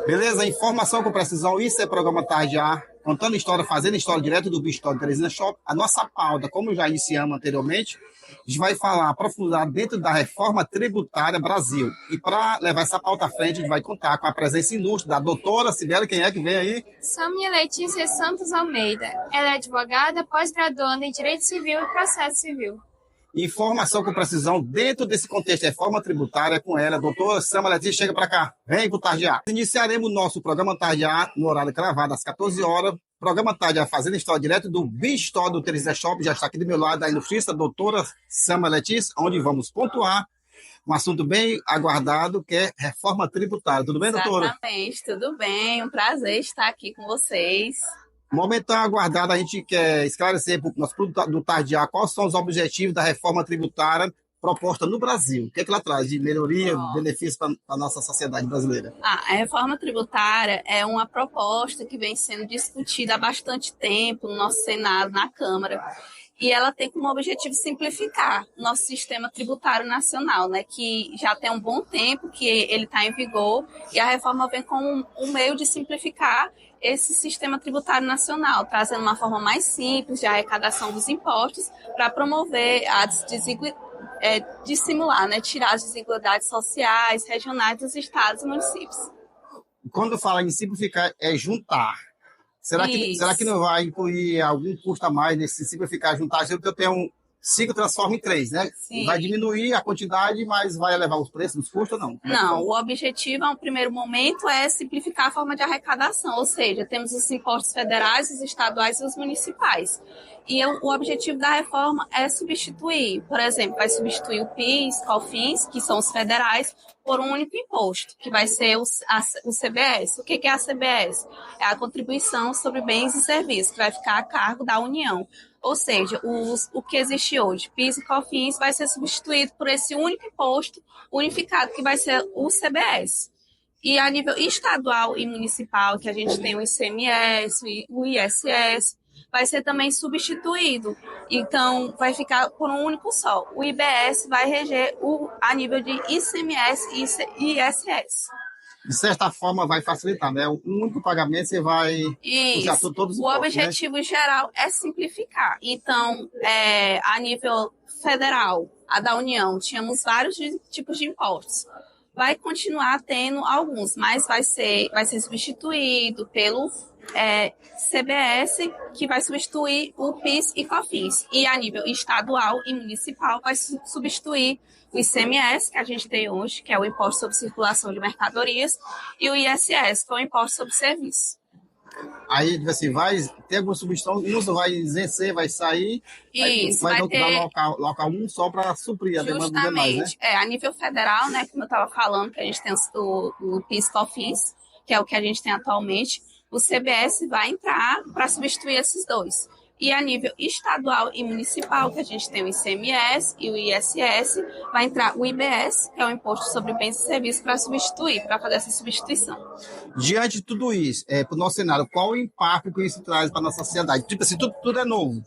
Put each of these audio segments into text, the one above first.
Beleza? Informação com precisão, isso é programa Tarde A, contando história, fazendo história direto do Bistro de Teresina Shopping. A nossa pauta, como já iniciamos anteriormente, a gente vai falar, aprofundar dentro da reforma tributária Brasil. E para levar essa pauta à frente, a gente vai contar com a presença ilustre da doutora Sibeli. Quem é que vem aí? Sônia Letícia Santos Almeida. Ela é advogada, pós-graduanda em Direito Civil e Processo Civil. Informação com precisão dentro desse contexto de reforma tributária com ela, doutora Sônia Letícia, chega para cá, vem para o Tarde A. Iniciaremos o nosso programa Tarde A no horário cravado, às 14 horas. Programa Tarde A fazendo história direto do Bistro do Teresina Shopping. Já está aqui do meu lado a ilustrista doutora Sônia Letícia, onde vamos pontuar um assunto bem aguardado, que é reforma tributária. Tudo bem, doutora? Exatamente, tudo bem. Um prazer estar aqui com vocês. Momento tão aguardado, a gente quer esclarecer para o nosso produto do Tarde A quais são os objetivos da reforma tributária proposta no Brasil. O que é que ela traz de melhoria, benefício para a nossa sociedade brasileira? A reforma tributária é uma proposta que vem sendo discutida há bastante tempo no nosso Senado, na Câmara. E ela tem como objetivo simplificar o nosso sistema tributário nacional, né, que já tem um bom tempo que ele está em vigor, e a reforma vem como um meio de simplificar esse sistema tributário nacional, trazendo uma forma mais simples de arrecadação dos impostos para promover a dissimular, né, tirar as desigualdades sociais, regionais dos estados e municípios. Quando fala em simplificar, é juntar. Será que não vai incluir algum custo a mais nesse simplificar, juntar? Se eu tenho 5, transforma em 3, né? Sim. Vai diminuir a quantidade, mas vai elevar os preços dos custos ou não? Não, o objetivo, no primeiro momento, é simplificar a forma de arrecadação, ou seja, temos os impostos federais, os estaduais e os municipais. E o objetivo da reforma é substituir, por exemplo, vai substituir o PIS, COFINS, que são os federais, por um único imposto, que vai ser o CBS. O que é a CBS? É a contribuição sobre bens e serviços, que vai ficar a cargo da União. Ou seja, o que existe hoje, PIS e COFINS, vai ser substituído por esse único imposto unificado, que vai ser o CBS. E a nível estadual e municipal, que a gente tem o ICMS, o ISS, vai ser também substituído. Então, vai ficar por um único só. O IBS vai reger a nível de ICMS e ISS. De certa forma, vai facilitar, né? Um único pagamento, você vai puxar todos os impostos, o objetivo, né, geral é simplificar. Então, a nível federal, a da União, tínhamos vários tipos de impostos. Vai continuar tendo alguns, mas vai ser substituído pelo CBS, que vai substituir o PIS e COFINS. E a nível estadual e municipal vai substituir o ICMS, que a gente tem hoje, que é o Imposto sobre Circulação de Mercadorias, e o ISS, que é o Imposto sobre Serviços. Aí, assim, vai ter alguma substituição, um vai vencer, vai sair, Isso, vai ter dar local um só para suprir a demanda dos demais, né? A nível federal, né, como eu estava falando, que a gente tem o PIS-COFINS, que é o que a gente tem atualmente, o CBS vai entrar para substituir esses dois. E a nível estadual e municipal, que a gente tem o ICMS e o ISS, vai entrar o IBS, que é o Imposto sobre Bens e Serviços, para fazer essa substituição. Diante de tudo isso, para o nosso cenário, qual o impacto que isso traz para a nossa sociedade? Tipo assim, tudo é novo.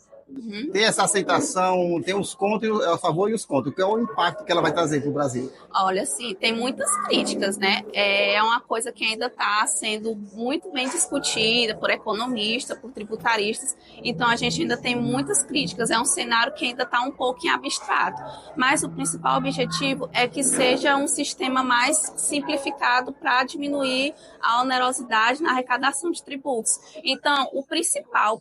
Tem essa aceitação, tem os contos a favor e os contra. Qual é o impacto que ela vai trazer para o Brasil? Olha, sim, tem muitas críticas, né? É uma coisa que ainda está sendo muito bem discutida por economistas, por tributaristas. Então, a gente ainda tem muitas críticas. É um cenário que ainda está um pouco em abstrato. Mas o principal objetivo é que seja um sistema mais simplificado para diminuir a onerosidade na arrecadação de tributos. Então, o principal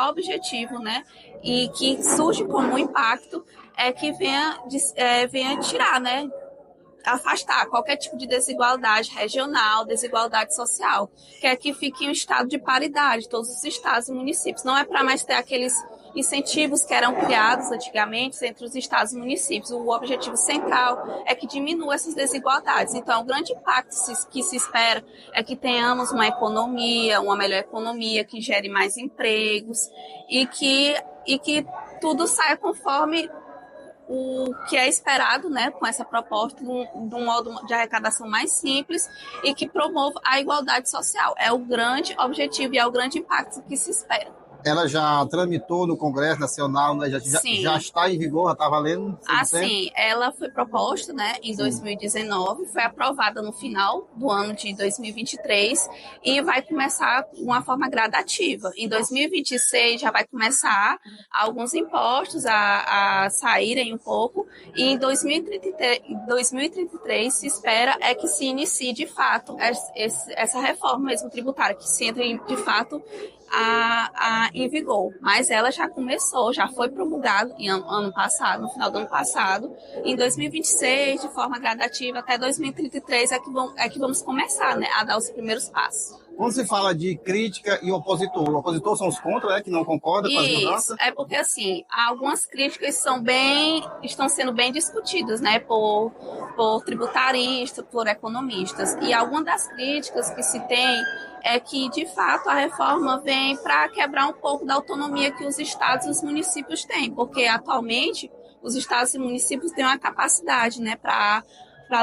objetivo, né, e que surge como impacto é que venha tirar, né, afastar qualquer tipo de desigualdade regional, desigualdade social, que é que fique em um estado de paridade, todos os estados e municípios. Não é para mais ter aqueles incentivos que eram criados antigamente entre os estados e municípios. O objetivo central é que diminua essas desigualdades. Então, o grande impacto que se espera é que tenhamos uma melhor economia, que gere mais empregos e que tudo saia conforme o que é esperado, né, com essa proposta de um modo de arrecadação mais simples e que promova a igualdade social. É o grande objetivo e é o grande impacto que se espera. Ela já tramitou no Congresso Nacional, né? Já está em vigor, já está valendo? 100%? Assim, ela foi proposta, né, em 2019, foi aprovada no final do ano de 2023 e vai começar de uma forma gradativa. Em 2026 já vai começar alguns impostos a saírem um pouco e em 2033 se espera que se inicie de fato essa reforma mesmo tributária, que se entre de fato em vigor, mas ela já começou, já foi promulgada ano passado, no final do ano passado. Em 2026, de forma gradativa, até 2033 é que vamos começar, né, a dar os primeiros passos. Quando se fala de crítica e opositor, o opositor são os contra, né, que não concordam com as mudanças? É porque, assim, algumas críticas estão sendo bem discutidas, né, por tributaristas, por economistas. E algumas das críticas que se tem é que, de fato, a reforma vem para quebrar um pouco da autonomia que os estados e os municípios têm, porque, atualmente, os estados e municípios têm uma capacidade, né, para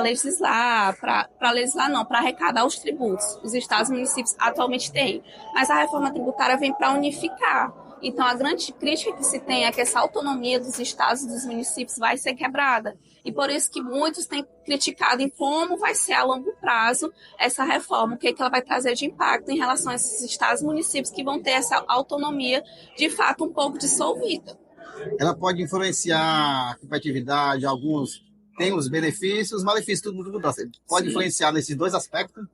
legislar, para arrecadar os tributos. Os estados e municípios atualmente têm. Mas a reforma tributária vem para unificar. Então, a grande crítica que se tem é que essa autonomia dos estados e dos municípios vai ser quebrada. E por isso que muitos têm criticado em como vai ser a longo prazo essa reforma, o que ela vai trazer de impacto em relação a esses estados e municípios que vão ter essa autonomia, de fato, um pouco dissolvida. Ela pode influenciar a competitividade, alguns têm os benefícios, os malefícios, tudo mudança. Pode Sim. Influenciar nesses dois aspectos?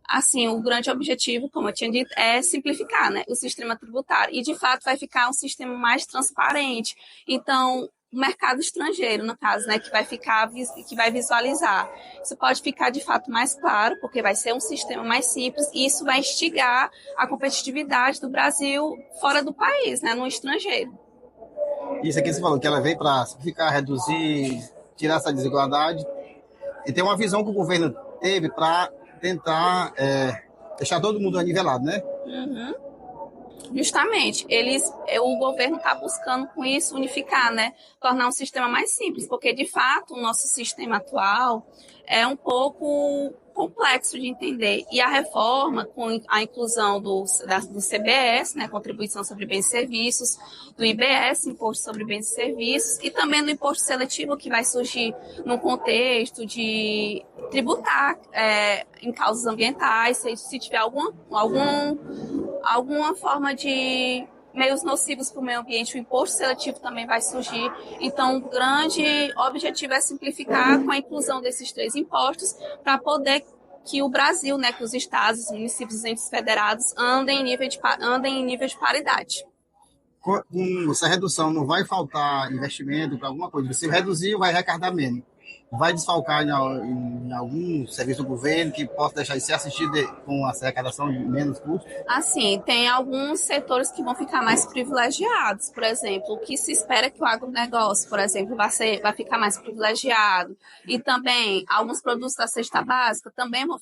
Assim, o grande objetivo, como eu tinha dito, é simplificar, né, o sistema tributário. E, de fato, vai ficar um sistema mais transparente. Então, o mercado estrangeiro, no caso, né, que vai visualizar. Isso pode ficar, de fato, mais claro, porque vai ser um sistema mais simples e isso vai instigar a competitividade do Brasil fora do país, né, no estrangeiro. Isso aqui você falou, que ela veio para simplificar, reduzir, tirar essa desigualdade. E tem uma visão que o governo teve para tentar deixar todo mundo nivelado, né? Uhum. Justamente, o governo está buscando com isso unificar, né? Tornar um sistema mais simples, porque de fato o nosso sistema atual é um pouco complexo de entender. E a reforma, com a inclusão do CBS, né, Contribuição sobre Bens e Serviços, do IBS, Imposto sobre Bens e Serviços, e também do imposto seletivo, que vai surgir no contexto de tributar em causas ambientais, se tiver alguma forma de meios nocivos para o meio ambiente, o imposto seletivo também vai surgir. Então, o grande objetivo é simplificar com a inclusão desses 3 impostos para poder que o Brasil, né, que os estados, os municípios, os entes federados andem em nível de paridade. Com essa redução, não vai faltar investimento para alguma coisa. Se reduzir, vai arrecadar menos. Vai desfalcar em algum serviço do governo que possa deixar de ser assistido com a arrecadação de menos custos? Assim, tem alguns setores que vão ficar mais privilegiados. Por exemplo, o que se espera que o agronegócio, por exemplo, vai ficar mais privilegiado. E também alguns produtos da cesta básica também vão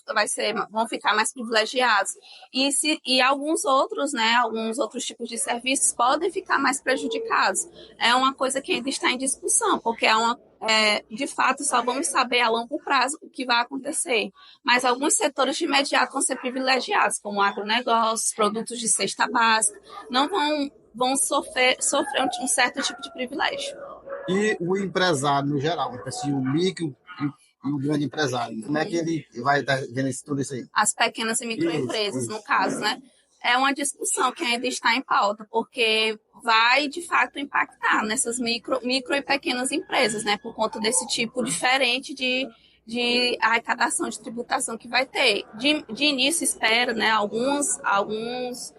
ficar mais privilegiados. E alguns outros, né, alguns outros tipos de serviços podem ficar mais prejudicados. É uma coisa que ainda está em discussão, porque de fato, só vamos saber a longo prazo o que vai acontecer. Mas alguns setores de imediato vão ser privilegiados, como agronegócios, produtos de cesta básica, não vão sofrer um certo tipo de privilégio. E o empresário, no geral, assim, o micro e o grande empresário, como é que ele vai estar vendo tudo isso aí? As pequenas e microempresas, Isso. no caso, né? É uma discussão que ainda está em pauta, porque vai, de fato, impactar nessas micro e pequenas empresas, né? Por conta desse tipo diferente de arrecadação, de tributação que vai ter. De início, espera, né? Alguns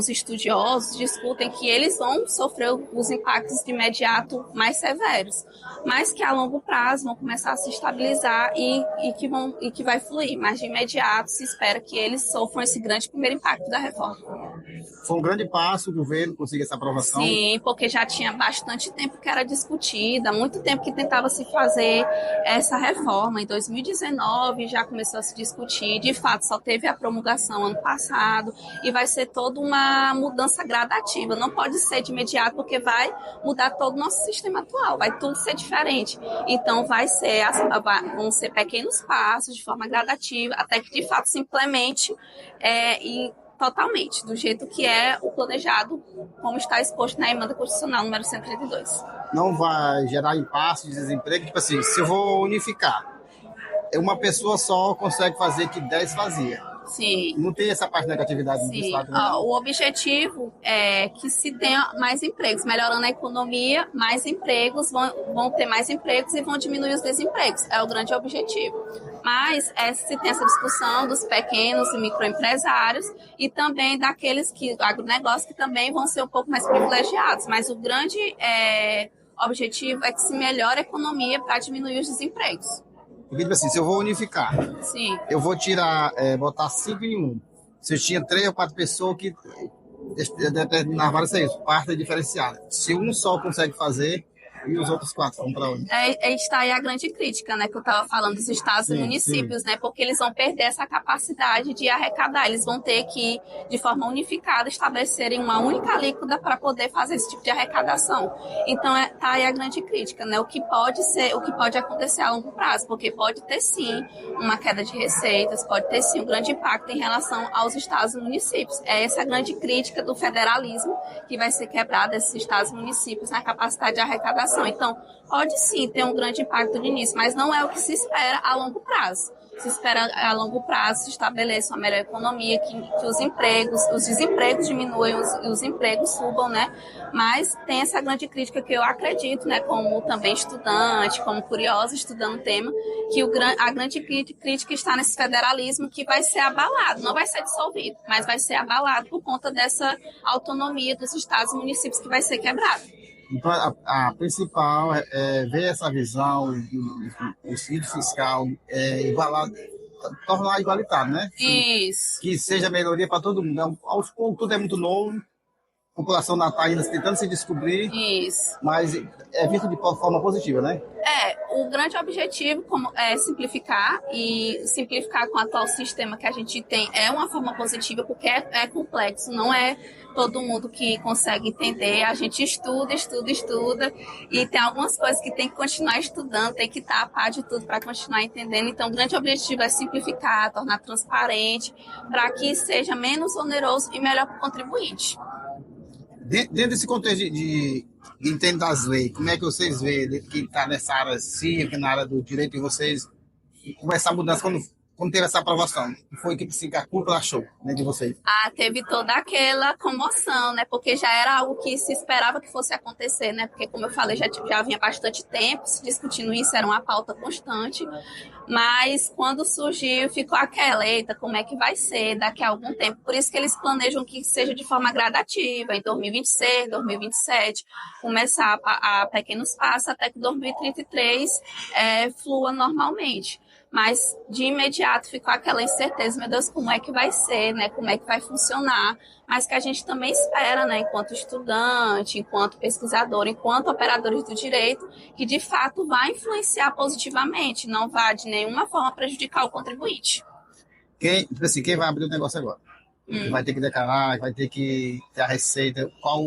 estudiosos discutem que eles vão sofrer os impactos de imediato mais severos, mas que a longo prazo vão começar a se estabilizar e que vai fluir. Mas de imediato se espera que eles sofram esse grande primeiro impacto da reforma. Foi um grande passo o governo conseguir essa aprovação. Sim, porque já tinha bastante tempo que era discutida, muito tempo que tentava se fazer essa reforma. Em 2019 já começou a se discutir, de fato só teve a promulgação ano passado e vai ser toda uma mudança gradativa. Não pode ser de imediato porque vai mudar todo o nosso sistema atual, vai tudo ser diferente. Então vão ser pequenos passos de forma gradativa até que de fato se implemente e totalmente, do jeito que é o planejado, como está exposto na emenda constitucional número 132. Não vai gerar impasse de desemprego? Tipo assim, se eu vou unificar, uma pessoa só consegue fazer que 10 fazia. Sim. Não tem essa parte de negatividade do Sim, Estado? o objetivo é que se tenha mais empregos, melhorando a economia, mais empregos, vão ter mais empregos e vão diminuir os desempregos, é o grande objetivo. Mas se tem essa discussão dos pequenos e microempresários e também daqueles agronegócios que também vão ser um pouco mais privilegiados, mas o grande objetivo é que se melhore a economia para diminuir os desempregos. Porque, tipo assim, se eu vou unificar, Sim. eu vou botar 5 em 1. Se eu tinha 3 ou 4 pessoas que determinavam isso, parte diferenciada. Se um só consegue fazer, e os outros 4 vão para onde? Está aí a grande crítica, né, que eu estava falando dos estados e municípios, né, porque eles vão perder essa capacidade de arrecadar, eles vão ter que, de forma unificada, estabelecerem uma única alíquota para poder fazer esse tipo de arrecadação. Então, está aí a grande crítica, né, o que pode acontecer a longo prazo, porque pode ter, sim, uma queda de receitas, pode ter, sim, um grande impacto em relação aos estados e municípios. É essa a grande crítica do federalismo, que vai ser quebrada esses estados e municípios na capacidade de arrecadação. Então, pode sim ter um grande impacto de início, mas não é o que se espera a longo prazo. Se espera a longo prazo se estabeleça uma melhor economia, que os desempregos diminuam e os empregos subam, né? Mas tem essa grande crítica que eu acredito, né, como também estudante, como curiosa estudando o tema, que a grande crítica está nesse federalismo que vai ser abalado, não vai ser dissolvido, mas vai ser abalado por conta dessa autonomia dos estados e municípios que vai ser quebrada. Então, a principal é ver essa visão do sentido fiscal, tornar igualitário, né? Isso. Que seja melhoria para todo mundo. Aos poucos, tudo é muito novo, a população está ainda tentando se descobrir, Isso. Mas é visto de forma positiva, né? O grande objetivo é simplificar, e simplificar com o atual sistema que a gente tem é uma forma positiva, porque é complexo, não é todo mundo que consegue entender. A gente estuda, e tem algumas coisas que tem que continuar estudando, tem que estar a par de tudo para continuar entendendo. Então, o grande objetivo é simplificar, tornar transparente, para que seja menos oneroso e melhor para o contribuinte. Dentro desse contexto de entender das leis, como é que vocês veem que está nessa área cívica, na área do direito, e vocês começar a mudança quando teve essa aprovação? O que foi que a cúpula achou, né, de vocês? Teve toda aquela comoção, né? Porque já era algo que se esperava que fosse acontecer, né? Porque, como eu falei, já vinha bastante tempo se discutindo isso, era uma pauta constante. Mas quando surgiu, ficou aquela, eita, como é que vai ser daqui a algum tempo? Por isso que eles planejam que seja de forma gradativa, em 2026, 2027, começar a pequenos passos até que 2033 flua normalmente. Mas, de imediato, ficou aquela incerteza, meu Deus, como é que vai ser, né? Como é que vai funcionar? Mas que a gente também espera, né? Enquanto estudante, enquanto pesquisador, enquanto operadores do direito, que, de fato, vai influenciar positivamente, não vai, de nenhuma forma, prejudicar o contribuinte. Quem vai abrir o negócio agora? Vai ter que declarar, vai ter que ter a receita, qual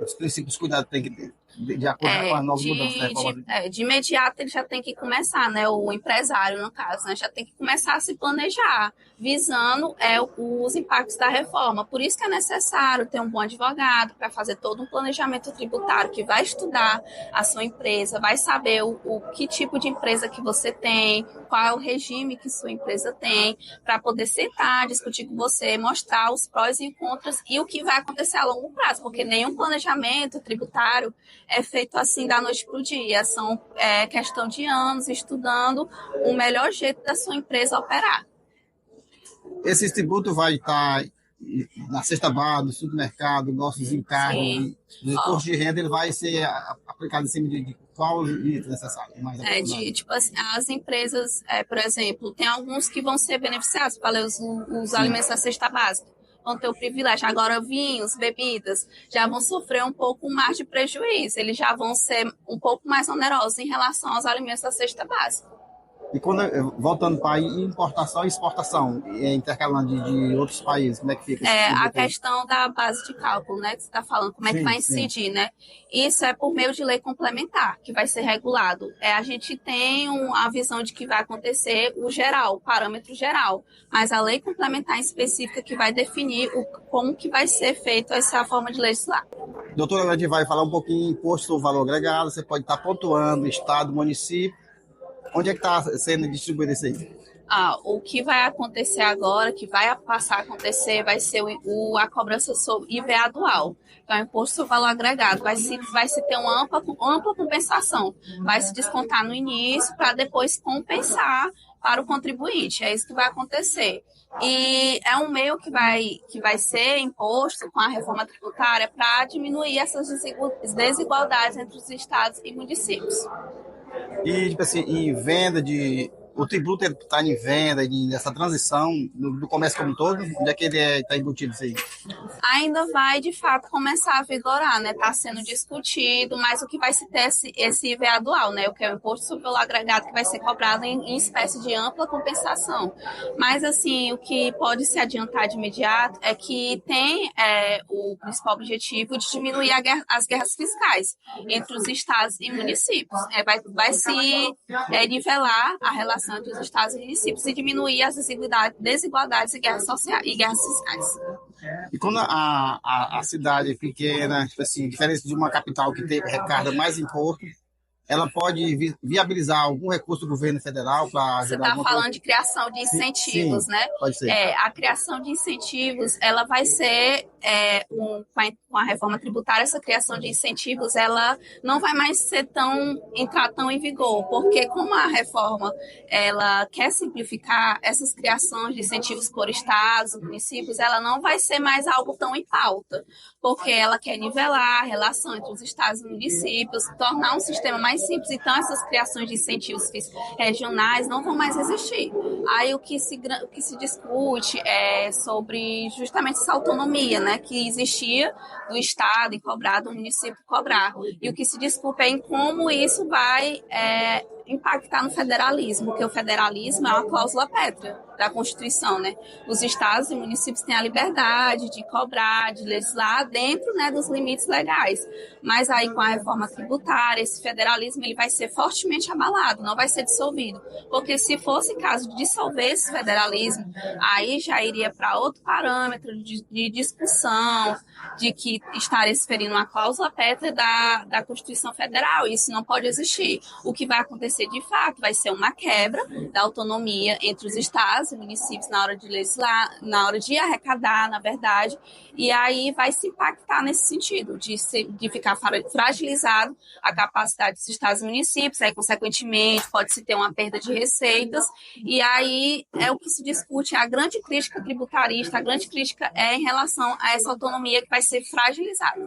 os princípios cuidados tem que ter? De acordo com as novas mudanças, né? De imediato ele já tem que começar, né? O empresário, no caso, né? Já tem que começar a se planejar, visando os impactos da reforma. Por isso que é necessário ter um bom advogado para fazer todo um planejamento tributário, que vai estudar a sua empresa, vai saber o que tipo de empresa que você tem, qual é o regime que sua empresa tem, para poder sentar, discutir com você, mostrar os prós e contras e o que vai acontecer a longo prazo, porque nenhum planejamento tributário é feito assim da noite para o dia. São questão de anos estudando o melhor jeito da sua empresa operar. Esse tributo vai estar na cesta básica, no supermercado, nossos encargos, no imposto de renda, ele vai ser aplicado em cima de qual item necessário? Tipo assim, as empresas, por exemplo, tem alguns que vão ser beneficiados, falei, os alimentos da cesta básica. Vão ter o privilégio. Agora, vinhos, bebidas, já vão sofrer um pouco mais de prejuízo. Eles já vão ser um pouco mais onerosos em relação aos alimentos da cesta básica. E voltando para importação e exportação, intercalando de outros países, como é que fica? A questão da base de cálculo, né, que você está falando, como é que vai incidir, né? Isso é por meio de lei complementar, que vai ser regulado. A gente tem a visão de que vai acontecer o geral, o parâmetro geral, mas a lei complementar em específica que vai definir como que vai ser feita essa forma de legislar. Doutora, a gente vai falar um pouquinho imposto sobre valor agregado, você pode estar pontuando estado, município. Onde é que está sendo distribuído isso aí? O que vai acontecer agora, que vai passar a acontecer, vai ser a cobrança sobre IVA dual, que é o imposto sobre valor agregado. Vai se ter uma ampla compensação. Vai se descontar no início para depois compensar para o contribuinte. É isso que vai acontecer. E é um meio que vai ser imposto com a reforma tributária para diminuir essas desigualdades entre os estados e municípios. E, tipo assim, em venda o tributo está em venda, nessa transição do comércio como um todo, onde é que ele está embutido isso aí? Ainda vai, de fato, começar a vigorar, né? Está sendo discutido, mas o que vai se ter esse IVA dual, né? O que é o imposto sobre o valor agregado que vai ser cobrado em espécie de ampla compensação. Mas, assim, o que pode se adiantar de imediato é que tem o principal objetivo de diminuir as guerras fiscais entre os estados e municípios. Vai se nivelar a relação entre os estados e municípios e diminuir as desigualdades e guerras sociais e guerras fiscais. E quando a cidade é pequena, tipo assim, diferente de uma capital que recarga mais imposto, ela pode viabilizar algum recurso do governo federal para ajudar? Você está falando de criação de incentivos, sim, né? Pode ser. A criação de incentivos, ela vai ser, com a reforma tributária, essa criação de incentivos, ela não vai mais entrar tão em vigor, porque como a reforma, ela quer simplificar essas criações de incentivos por estados, municípios, ela não vai ser mais algo tão em pauta, porque ela quer nivelar a relação entre os estados e municípios, tornar um sistema mais simples. Então, essas criações de incentivos regionais não vão mais existir. Aí, o que se discute é sobre justamente essa autonomia, né, que existia do Estado em cobrar, do município cobrar. E o que se discute é em como isso vai impactar no federalismo, porque o federalismo é uma cláusula pétrea da Constituição, né? Os estados e municípios têm a liberdade de cobrar, de legislar dentro, né, dos limites legais. Mas aí, com a reforma tributária, esse federalismo ele vai ser fortemente abalado, não vai ser dissolvido. Porque se fosse caso de dissolver esse federalismo, aí já iria para outro parâmetro de discussão, de que estaria se ferindo uma cláusula pétrea da Constituição Federal. Isso não pode existir. O que vai acontecer de fato vai ser uma quebra da autonomia entre os estados e municípios na hora de legislar, na hora de arrecadar, na verdade, e aí vai se impactar nesse sentido, de ficar fragilizado a capacidade dos estados e municípios, aí, consequentemente, pode-se ter uma perda de receitas, e aí é o que se discute, a grande crítica tributarista, a grande crítica é em relação a essa autonomia que vai ser fragilizada.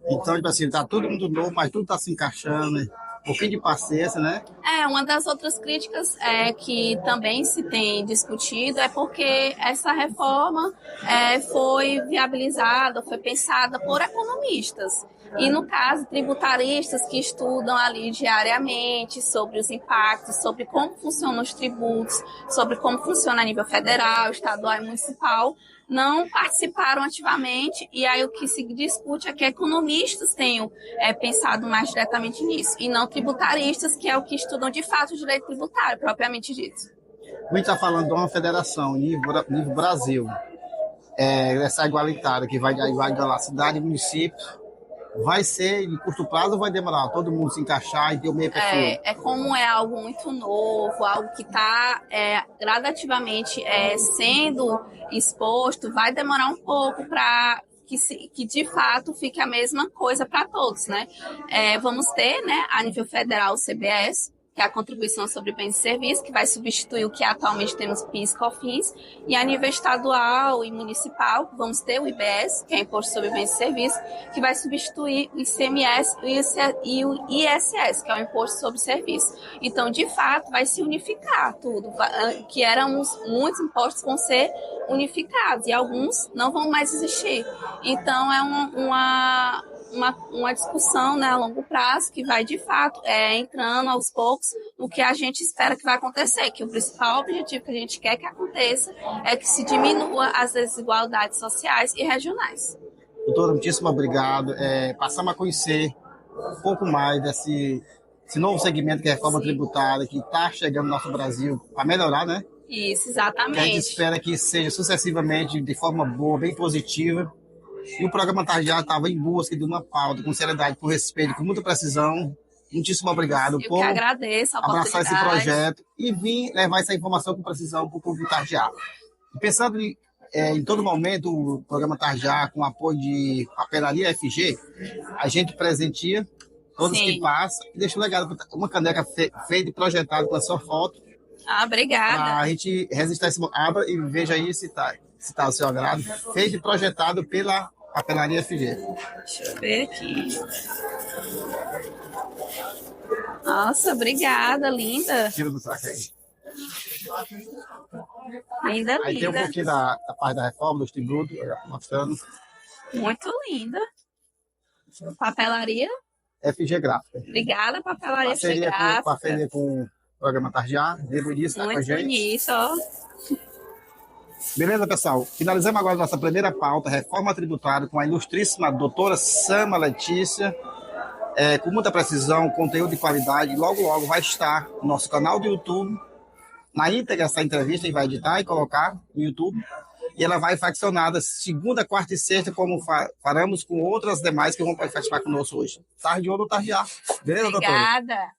Então, tipo assim, tá tudo muito novo, mas tudo tá se encaixando, né? Um pouquinho de paciência, né? Uma das outras críticas que também se tem discutido é porque essa reforma foi viabilizada, foi pensada por economistas. E, no caso, tributaristas que estudam ali diariamente sobre os impactos, sobre como funcionam os tributos, sobre como funciona a nível federal, estadual e municipal, não participaram ativamente, e aí o que se discute é que economistas tenham pensado mais diretamente nisso, e não tributaristas, que é o que estudam de fato o direito tributário, propriamente dito. A gente está falando de uma federação nível Brasil, essa igualitária, que vai igualar cidade e município. Vai ser de curto prazo ou vai demorar todo mundo se encaixar e ter o meio perfil? Como é algo muito novo, algo que está gradativamente sendo exposto, vai demorar um pouco para que de fato fique a mesma coisa para todos, né? Vamos ter, né, a nível federal o CBS, que é a contribuição sobre bens e serviços, que vai substituir o que atualmente temos PIS e COFINS, e a nível estadual e municipal, vamos ter o IBS, que é Imposto sobre Bens e Serviços, que vai substituir o ICMS e o ISS, que é o Imposto sobre Serviços. Então, de fato, vai se unificar tudo, que muitos impostos vão ser unificados, e alguns não vão mais existir. Então, uma discussão, né, a longo prazo, que vai, de fato, entrando aos poucos no que a gente espera que vai acontecer, que o principal objetivo que a gente quer que aconteça é que se diminua as desigualdades sociais e regionais. Doutora, muitíssimo obrigado. Passamos a conhecer um pouco mais desse novo segmento que é a reforma tributária, que está chegando no nosso Brasil para melhorar, né? Isso, Que a exatamente. gente espera que seja sucessivamente de forma boa, bem positiva. E o programa Tardear estava em busca de uma pauta com seriedade, com respeito, com muita precisão. Muitíssimo obrigado Eu por que agradeço a abraçar esse oportunidade. projeto e vir levar essa informação com precisão para o público Tardear. E pensando em todo momento, o programa Tardear, com apoio de Papelaria FG, a gente presenteia todos Sim. que passam e deixa o legado, uma caneca feita e projetada com a sua foto, Obrigada. para a gente registrar esse... Abra e veja aí se está ao seu agrado. Feito e projetado pela Papelaria FG. Deixa eu ver aqui. Nossa, obrigada, linda. Tira do saco aí. Linda, Aí tem um linda. pouquinho da parte da reforma, dos tributos, mostrando. Muito linda. Papelaria. FG Gráfica. Obrigada, Papelaria Parceria Gráfica. parceria com o programa Tardear. Devo início, tá com a Muito gente. nisso, ó. Beleza, pessoal? Finalizamos agora nossa primeira pauta, reforma tributária, com a ilustríssima doutora Sama Letícia. Com muita precisão, conteúdo de qualidade. Logo, logo vai estar no nosso canal do YouTube. Na íntegra, essa entrevista, a gente vai editar e colocar no YouTube. E ela vai faccionada segunda, quarta e sexta, como faremos com outras demais que vão participar conosco hoje. Tarde ou no Tardear. Beleza, doutora? Obrigada.